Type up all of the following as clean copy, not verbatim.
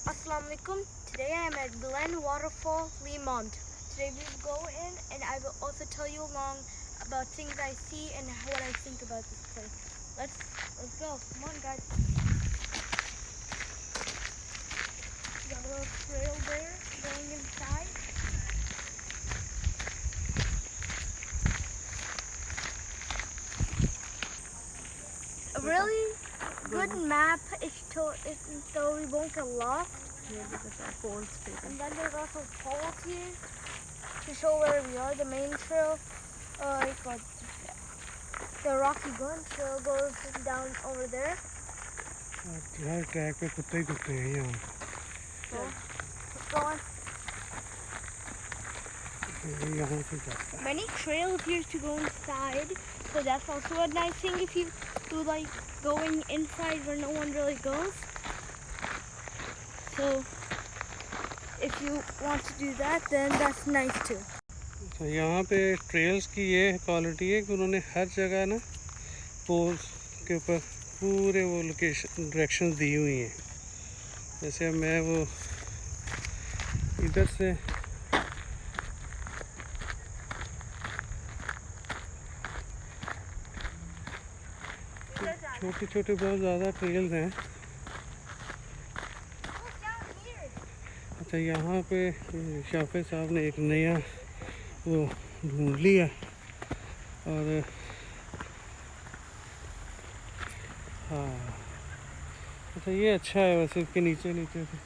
Assalamu alaikum. Today I am at Glen Waterfall, Lemont. Today we will go in and I will also tell you along about things I see and what I think about this place. Let's go. Come on, guys. Got a little trail there going inside. A really good map is so we won't get lost. Yeah, because our poles taken. And then there's also poles here to show where we are. The main trail, the Rocky Glen Trail goes down over there. Her track पे कुत्ते ही कुत्ते हैं यहाँ So, let's go on. यहाँ से जाता है Many trail appears to go inside, so that's also a nice thing if you do like going inside where no one really goes. So if you want to do that, then that's nice too. तो यहाँ पे trails की ये quality है कि उन्होंने हर जगह ना पोल्स के ऊपर पूरे वो लोकेशन डायरेक्शंस दी हुई हैं। जैसे अब मैं वो इधर से छोटे छोटे बहुत ज़्यादा ट्रेल्स हैं। अच्छा, यहाँ पे शाफे साहब ने एक नया वो ढूंढ लिया और हाँ, अच्छा ये अच्छा है वैसे इसके नीचे नीचे से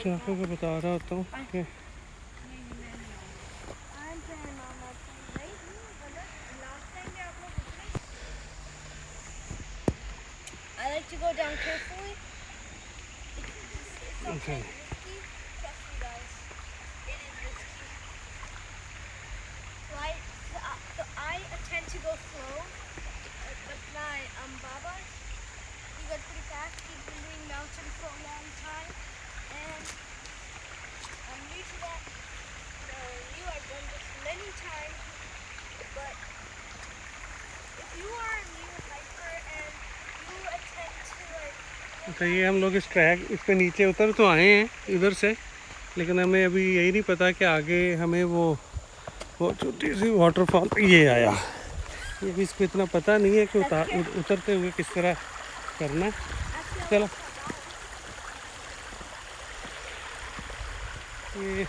शाफे को बता रहा होता हूँ कि I like to go down carefully. It's okay. risky. Trust me, guys. It is risky. So I tend to go slow. But my Baba, he goes pretty fast. He's been doing mountain for a long time, and I'm new to that. So I've done this many times. But if you are a new hiker and you attempt to अच्छा, ये हम लोग इस पे नीचे उतर तो आए हैं इधर से, लेकिन हमें अभी यही नहीं पता कि आगे हमें वो छोटी सी वाटरफॉल ये आया। ये भी इसको इतना पता नहीं है कि उतरते हुए किस तरह करना। चलो ये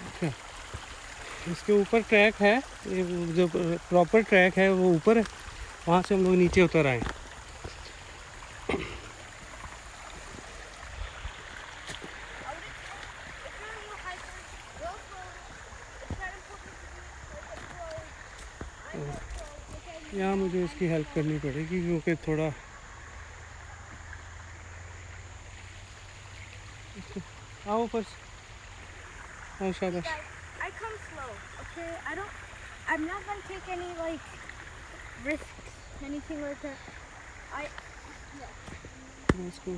अच्छा, इसके ऊपर ट्रैक है, ये जो प्रॉपर ट्रैक है वो ऊपर है, वहाँ से हम लोग नीचे उतर आए। यहाँ मुझे इसकी हेल्प करनी पड़ेगी क्योंकि थोड़ा आओ ऊपर आओ, शाबाश। I come slow, okay? I'm not gonna take any like risks, anything like that. इसको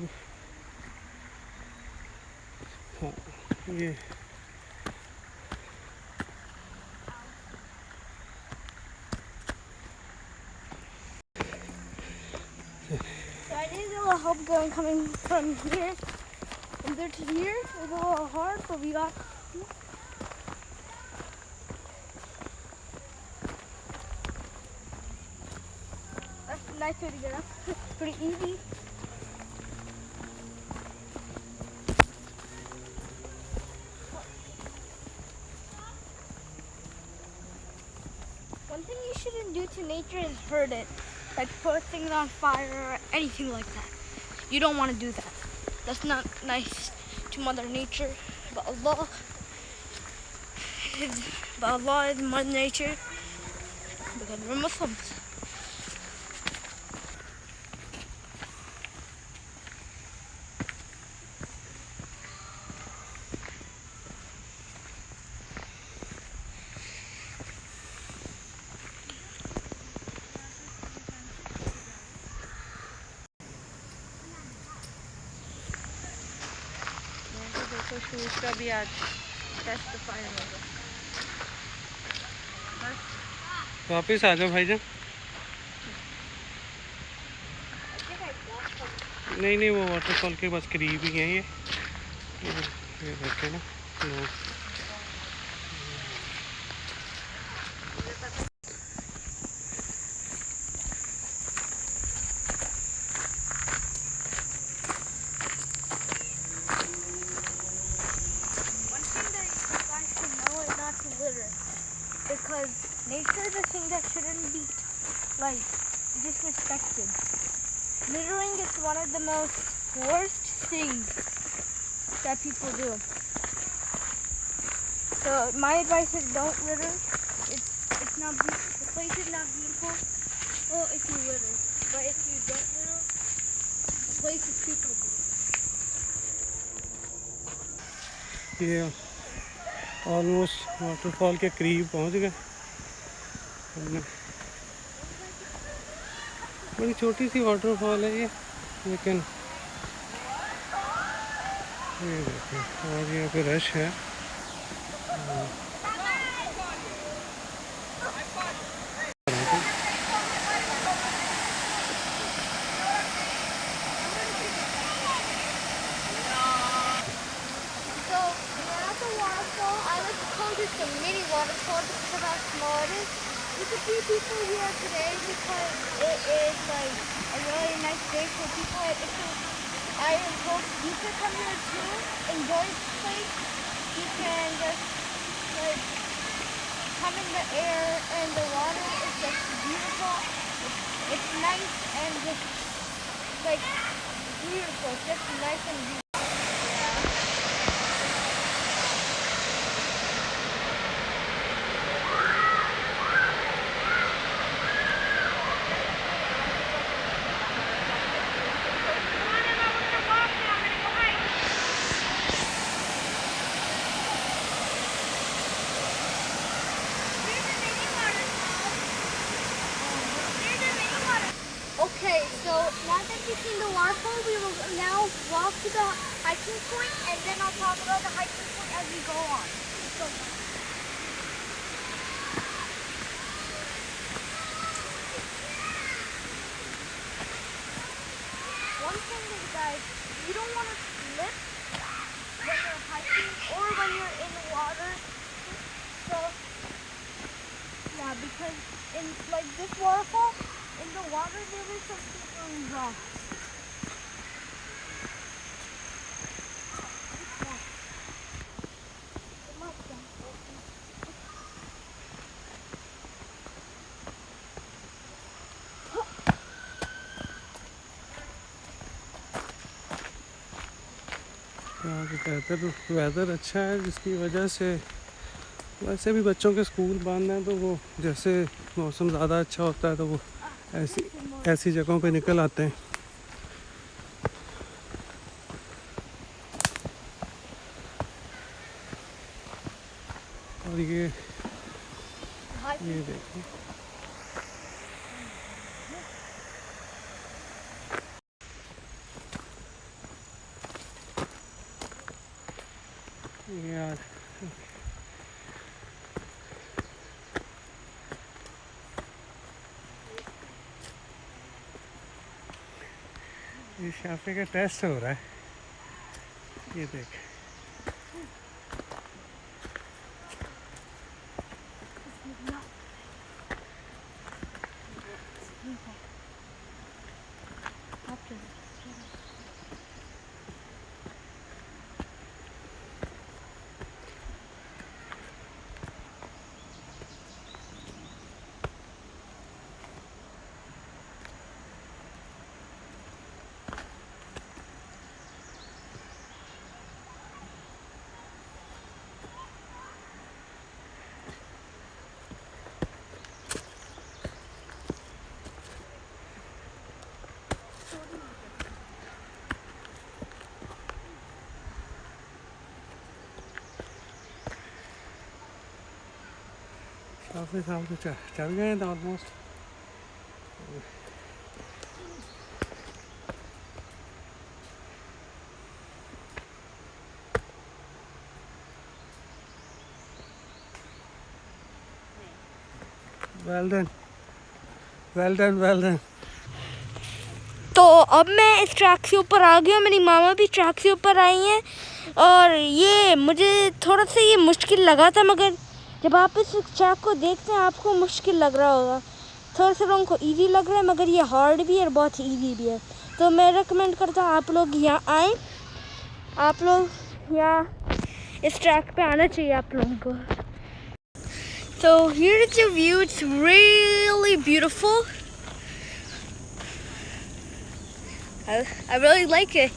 हाँ, ये So I need a little help coming from here, from there to here. It was a little hard, but we got. That's a nice way to get up. Pretty easy. One thing you shouldn't do to nature is hurt it. Like put things on fire or anything like that. You don't want to do that. That's not nice to Mother Nature. But Allah is Mother Nature because we're Muslims. देखो shoes का भी आज test fine होगा बस। वापस आ जाओ भाईजान। नहीं नहीं, वो वाटरफॉल के बस करीब ही है ये देखे ना लोग। One thing that you guys should know is not to litter, because nature is a thing that shouldn't be like disrespected. Littering is one of the most worst things that people do. So my advice is don't litter. It's not the place is not beautiful. Oh, if you litter, but if you don't litter, the place is super beautiful. ये almost waterfall के करीब पहुंच गए हमने। बड़ी छोटी सी waterfall है ये, लेकिन ये देखिए आज यहाँ पे रश है। So, we're at the waterfall. I like to call this the mini waterfall because of how small it is. There's a few people here today because it is like a really nice day for people. I hope you can come here too. Enjoy this place. You can just like come in the air and the water is just beautiful. It's nice and just like beautiful. It's just nice and beautiful. Okay, so now that you've seen the waterfall, we will now walk to the hiking point, and then I'll talk about the hiking point as we go on. So, one thing is, guys, you don't want to slip when you're hiking or when you're in the water. So, yeah, because in like this waterfall, in the water there is some slippery rocks. यहाँ पे weather अच्छा है, जिसकी वजह से वैसे भी बच्चों के स्कूल बंद हैं, तो वो जैसे मौसम ज़्यादा अच्छा होता है तो वो ऐसी जगहों पे निकल आते हैं। और ये देखिए यार, ये शाफे का टेस्ट हो रहा है, ये देख। काफ़ी साल तो चल गए हैं almost. Well done. Well done, well done. तो अब मैं इस ट्रैक से ऊपर आ गई हूँ, मेरी मामा भी ट्रैक से ऊपर आई हैं और ये मुझे थोड़ा सा ये मुश्किल लगा था, मगर जब आप इस ट्रैक को देखते हैं आपको मुश्किल लग रहा होगा। थोड़ा सा लोगों को इजी लग रहा है मगर ये हार्ड भी है और बहुत इजी भी है। तो मैं रेकमेंड करता हूँ आप लोग यहाँ आएँ, आप लोग यहाँ इस ट्रैक पे आना चाहिए आप लोगों को। So here is the view. It's really beautiful. I really like it.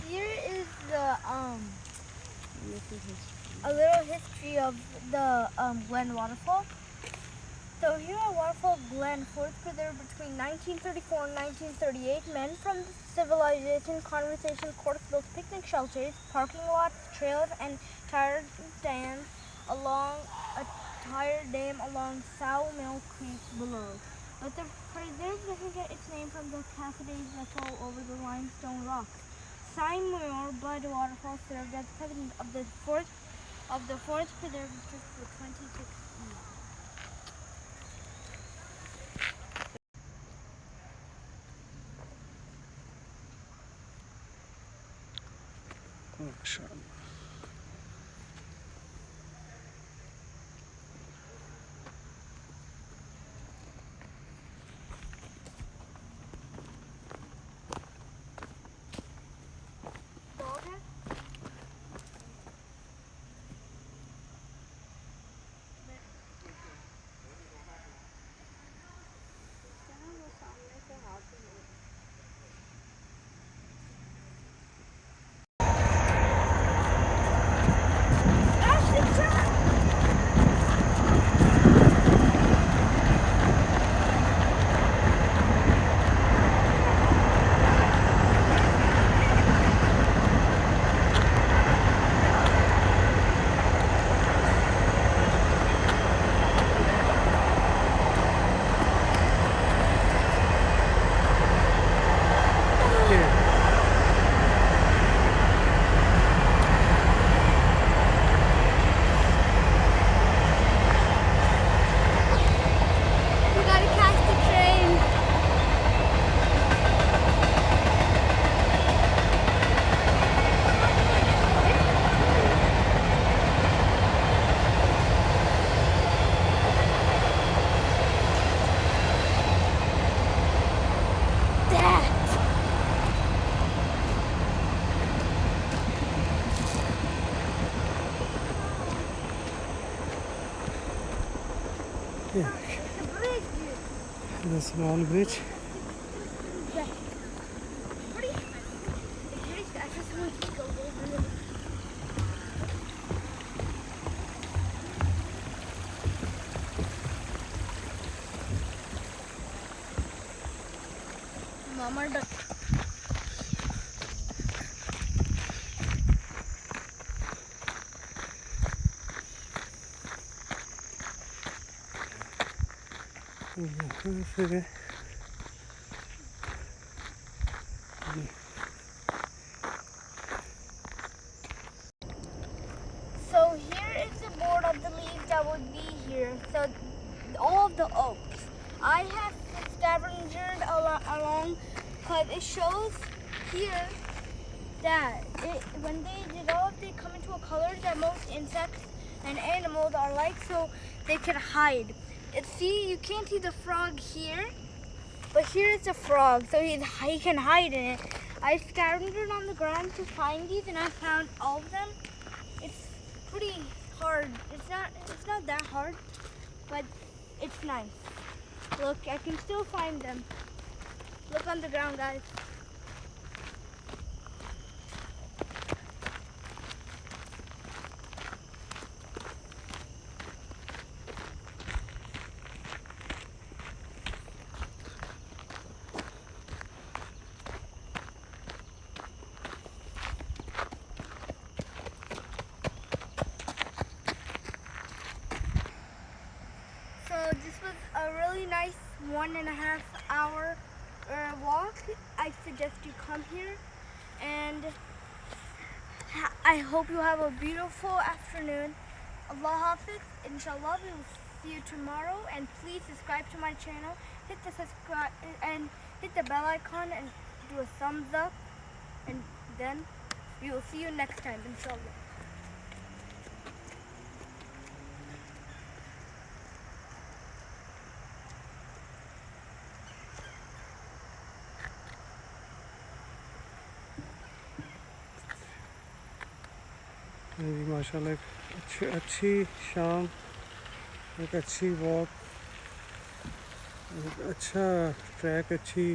Here is the a little history of the Glen Waterfall. So here at Waterfall Glen Forest Preserve between 1934 and 1938, men from the civilization, conversation courts built picnic shelters, parking lots, trails, and tire dams along Sawmill Creek below. But the preserve doesn't get its name from the cascades that fall over the limestone rocks. Seymour Bud Waterfall served as president of the Forest Preserve District for 26 years. Yeah. The small bridge. Mama duck. So here is the board of the leaves that would be here. So all of the oaks. I have scavengered along because it shows here that when they develop, they come into a color that most insects and animals are like, so they can hide. See, you can't see the frog here, but here is the frog, so he can hide in it. I scavenged on the ground to find these, and I found all of them. It's pretty hard. It's not that hard, but it's nice. Look, I can still find them. Look on the ground, guys. was a really nice 1.5 hour walk. I suggest you come here, and I hope you have a beautiful afternoon. Allah Hafiz. Inshallah, we will see you tomorrow. And please subscribe to my channel. Hit the subscribe and hit the bell icon and do a thumbs up. And then we will see you next time, inshallah. जी माशाल्लाह एक अच्छी शाम, एक अच्छी walk, एक अच्छा track, अच्छी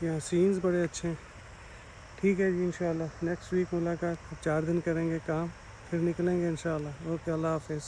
यहाँ सीन्स बड़े अच्छे हैं। ठीक है जी, इंशाल्लाह नेक्स्ट वीक मुलाकात। 4 दिन करेंगे काम, फिर निकलेंगे इंशाल्लाह। ओके, अल्लाह हाफिज़।